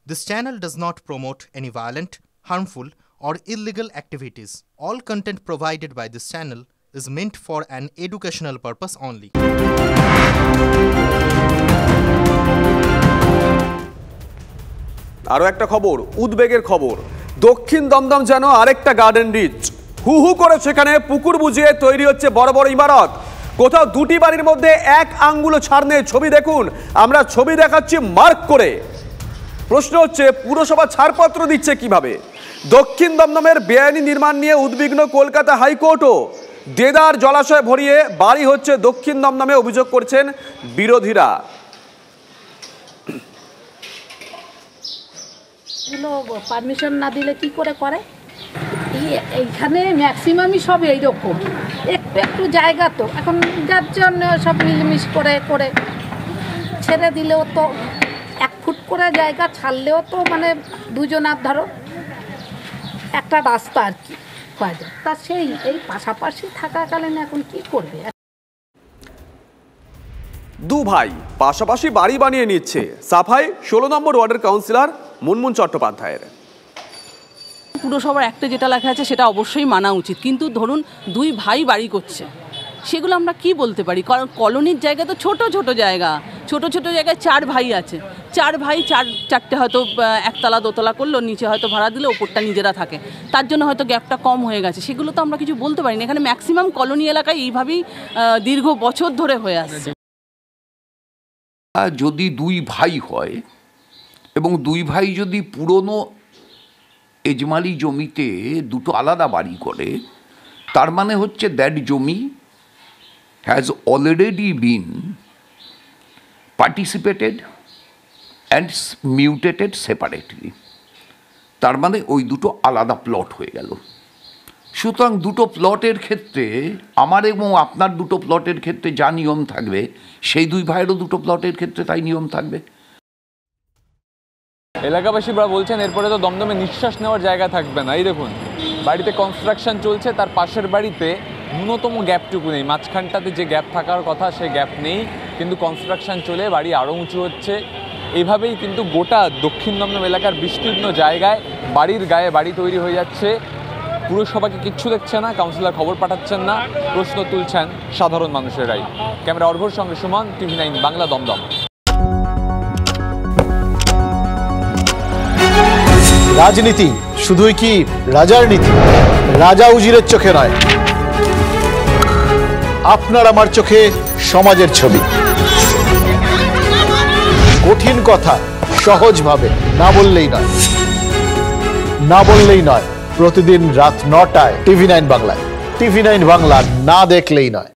This channel does not promote any violent, harmful, or illegal activities. All content provided by this channel is meant for an educational purpose only. আরো একটা খবর, উদ্বেগের খবর। দক্ষিণ দমদম যেন আরেকটা গার্ডেন রিচ। হু হু করে সেখানে পুকুর বুঝিয়ে তৈরি হচ্ছে বড় বড় ইমারত। কোথাও দুটি বাড়ির মধ্যে এক আঙ্গুলও ছাড় নেই। ছবি দেখুন, আমরা ছবি দেখাচ্ছি মার্ক করে। প্রশ্ন হচ্ছে পুরসভা ছাড়পত্র দিচ্ছে কিভাবে? দক্ষিণ দমদমের বেআইনি নির্মাণ নিয়ে উদ্বিগ্ন কলকাতা হাইকোর্টও। দেদার জলাশয় ভরিয়ে বাড়ি হচ্ছে দক্ষিণ দমদমে, অভিযোগ করছেন বিরোধীরা। পারমিশন না দিলে কি করে করে? এইখানে ম্যাক্সিমামই সব এইরকম, একটু একটু জায়গা তো এখন যার জন্য সব মিলমিশ করে করে ছেড়ে দিলেও তো 1 ফুট করে জায়গা ছাড়লেও তো মানে দুজনার ধরো একটা রাস্তা আর কি হয়ে যায়। তা সেই এই পাশাপাশি থাকাকালীন এখন কি করবে? দু ভাই পাশাপাশি বাড়ি বানিয়ে নিচ্ছে, সাফাই 16 নম্বর ওয়ার্ডের কাউন্সিলর মুনমুন চট্টোপাধ্যায়ের। পুরসভার একটা যেটা লেখা আছে সেটা অবশ্যই মানা উচিত, কিন্তু ধরুন 2 ভাই বাড়ি করছে, সেগুলো আমরা কি বলতে পারি? কারণ কলোনির জায়গা তো ছোট ছোট জায়গা, ছোট ছোট জায়গায় 4 ভাই আছে, 4 ভাই চারটে হয়তো একতলা দোতলা করলো, নিচে হয়তো ভাড়া দিলে ওপরটা নিজেরা থাকে, তার জন্য হয়তো গ্যাপটা কম হয়ে গেছে, সেগুলো তো আমরা কিছু বলতে পারি না। এখানে ম্যাক্সিমাম কলোনি এলাকায় এইভাবেই দীর্ঘ বছর ধরে হয়ে আসছে। যদি 2 ভাই হয় এবং 2 ভাই যদি পুরনো এজমালি জমিতে দুটো আলাদা বাড়ি করে, তার মানে হচ্ছে দ্যাট জমি has already been participated and mutated separately. তার মানে ওই দুটো আলাদা প্লট হয়ে গেল। সুতরাং দুটো প্লটের ক্ষেত্রে, আমার এবং আপনার দুটো প্লটের ক্ষেত্রে যা নিয়ম থাকবে, সেই 2 ভাইয়েরও দুটো প্লটের ক্ষেত্রে তাই নিয়ম থাকবে। এলাকাবাসীরা বলছেন এরপরে তো দমদমে নিঃশ্বাস নেওয়ার জায়গা থাকবে না। এই দেখুন, বাড়িতে কনস্ট্রাকশন চলছে, তার পাশের বাড়িতে ন্যূনতম গ্যাপটুকু নেই, মাঝখানটাতে যে গ্যাপ থাকার কথা সে গ্যাপ নেই, কিন্তু কনস্ট্রাকশন চলে বাড়ি আরও উঁচু হচ্ছে। এইভাবেই কিন্তু গোটা দক্ষিণ দমদম এলাকার বিস্তীর্ণ জায়গায় বাড়ির গায়ে বাড়ি তৈরি হয়ে যাচ্ছে। পুরসভাকে কিচ্ছু দেখছে না, কাউন্সিলর খবর পাঠাচ্ছেন না, প্রশ্ন তুলছেন সাধারণ মানুষেরাই। ক্যামেরা অর্ঘর সঙ্গে সুমন, TV9 বাংলা, দমদম। রাজনীতি শুধুই কি রাজার নীতি? রাজা উজিরের চোখে নয়, আপনার আমার চোখে সমাজের ছবি। কঠিন কথা সহজভাবে না বললেই নয়, না বললেই নয়। প্রতিদিন রাত 9টায় TV9 বাংলায়। TV9 বাংলা না দেখলেই নয়।